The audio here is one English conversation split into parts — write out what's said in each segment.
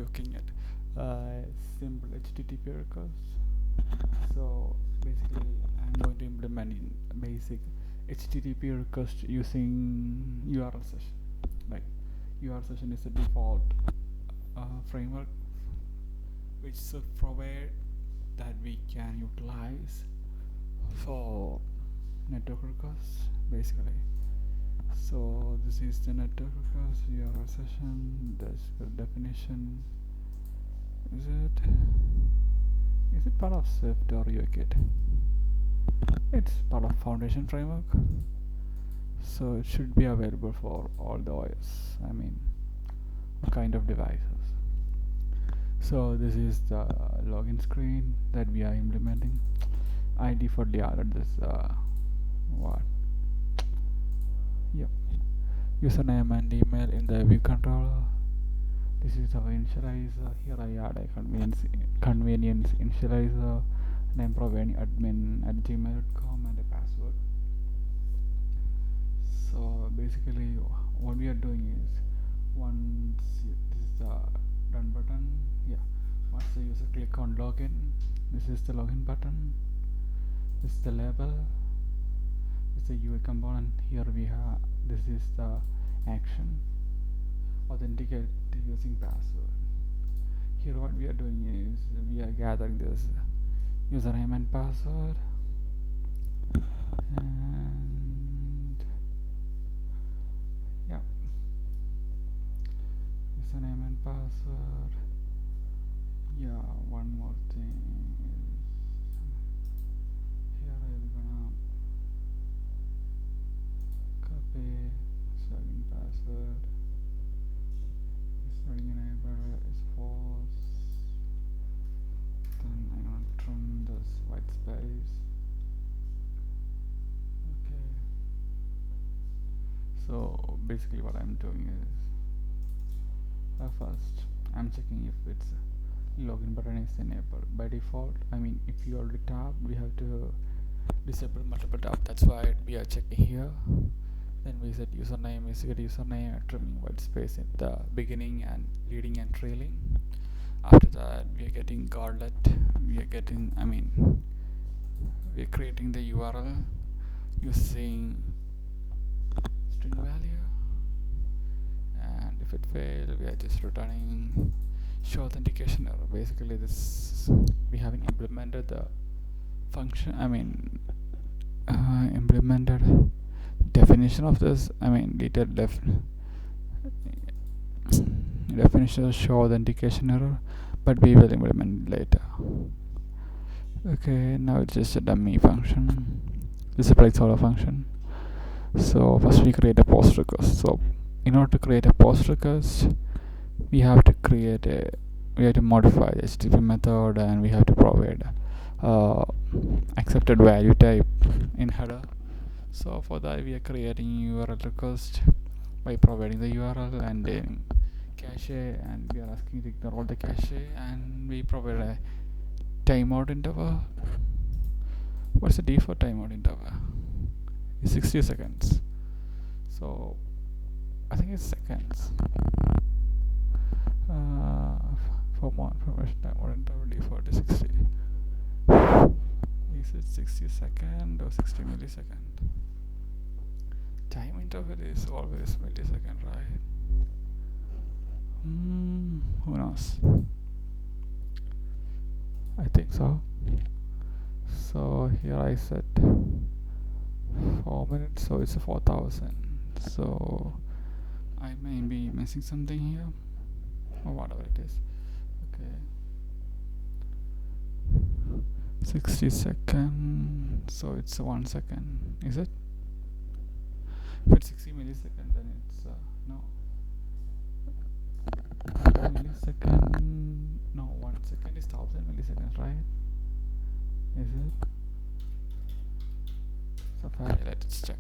looking at simple HTTP request. So basically, I'm going to implement in basic HTTP request using URL session. Like URL session is the default framework which should provide that we can utilize for network requests basically. So this is the network request URL session. That's the definition. Is it part of Swift or UKit? It's part of Foundation framework, so it should be available for all the OS. I mean, kind of devices. So this is the login screen that we are implementing. I defaultly added this what? Yep. Username and email in the view controller. This is our initializer. Here I add a convenience initializer, and I'm providing admin@gmail.com and a password. So basically, what we are doing is once this is the done button. Yeah. Once the user click on login, this is the login button. This is the label. This is the UI component. Here we have this is the action. Authenticate using password. Here what we are doing is we are gathering this username and password, and yeah, username and password. Yeah, one more thing is here I'm gonna copy login password. Login enable is false. Then I'm gonna trim this white space. Okay. So basically what I'm doing is first I'm checking if its login button is enabled. By default, I mean if you already tapped, we have to disable multiple tap. That's why we are checking here. Then we set username is username, trimming white space in the beginning and leading and trailing. After that we are getting guardlet. We are creating the URL using string value, and if it fails we are just returning show authentication error. Basically this we haven't implemented the function, implemented definition of this. Detailed definition of show authentication error, but we will implement it later. Okay, now it's just a dummy function. This is a placeholder function. So first we create a post request. So in order to create a post request, we have to modify the HTTP method, and we have to provide accepted value type in header. So for that we are creating URL request by providing the URL and then cache, and we are asking to ignore all the cache, and we provide a timeout interval. What's the default timeout interval? It's 60 seconds. So I think it's seconds. For more information, timeout interval default is 60. Is it 60 second or 60 millisecond? Time interval is always millisecond, right? Who knows? I think so. So here I set 4 minutes, so it's 4,000. So I may be missing something here, or whatever it is. Okay, 60 seconds, so it's 1 second, is it? If it's 60 milliseconds, then it's no. 1 millisecond, no, 1 second is 1000 milliseconds, right? Is it? So let's check.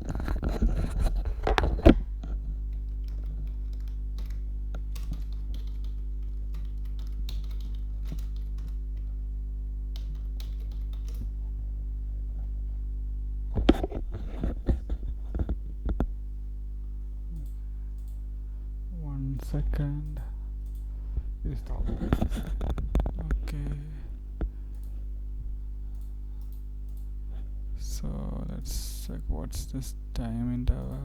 Second Stop. Okay. So let's check what's this time interval.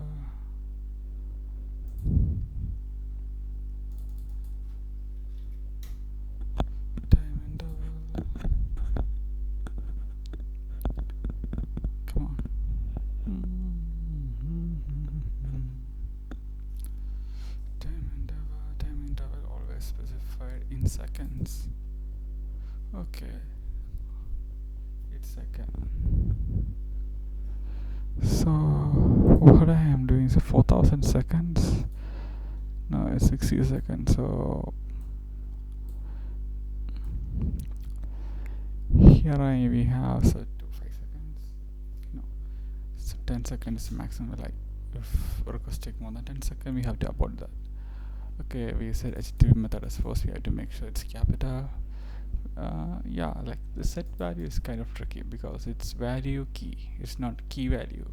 Time interval. Come on. Time interval always specified in seconds. Okay. It's second. So what I am doing is 4000 seconds. No, it's 60 seconds. So here we have set to 5 seconds. No, so 10 seconds maximum. Like if request take more than 10 seconds, we have to abort that. Okay, we said HTTP method as first. We have to make sure it's capital. Yeah, like the set value is kind of tricky because it's value key. It's not key value.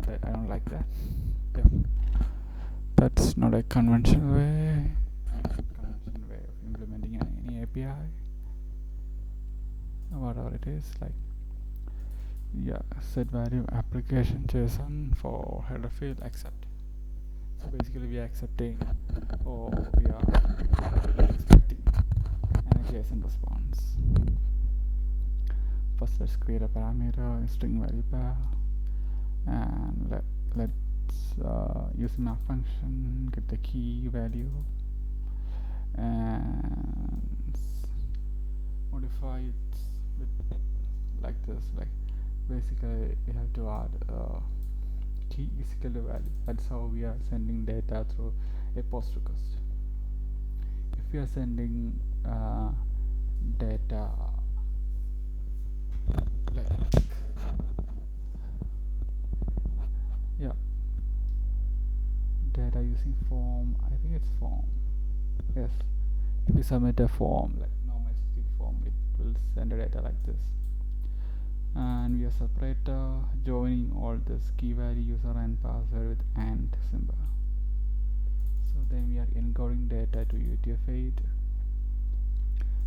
I don't like that. Yeah, that's not a conventional way. Conventional way of implementing any API. Whatever it is, like yeah, set value application JSON for header field accept. So basically we are accepting or we are expecting an JSON response. First let's create a parameter, string value pair, and let's use map function, get the key value and modify it with like this. Like basically you have to add key is equal to value. That's how we are sending data through a post request. If we are sending data like yeah, data using form, I think it's form. Yes, if we submit a form like normal form, it will send a data like this. And we are separator joining all this key value, user and password with AND symbol. So then we are encoding data to UTF-8.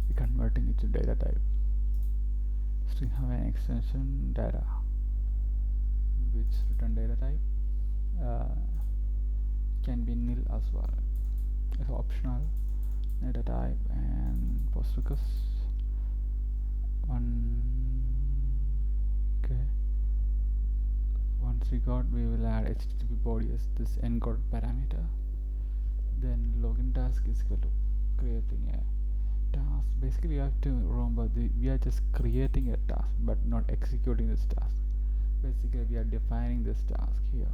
We're converting it to data type. String have an extension data, which return data type can be nil as well. It's optional data type and post request one. Okay, once we got, we will add HTTP body as this encode parameter. Then login task is equal to creating a task. Basically we have to remember we are just creating a task but not executing this task. Basically we are defining this task here.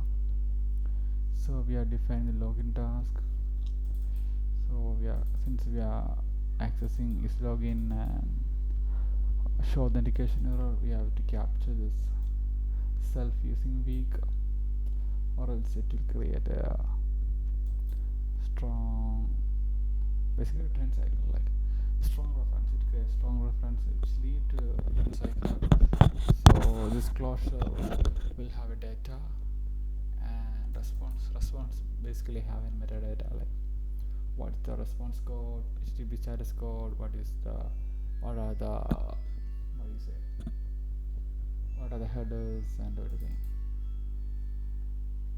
So we are defining the login task. So since we are accessing is login and show authentication error, we have to capture this self using weak, or else it will create a strong, basically trend cycle, like strong reference. It creates strong reference which lead to trend cycle. So this closure will have a data and response basically have a metadata, like what's the response code, HTTP status code, what are the headers and everything.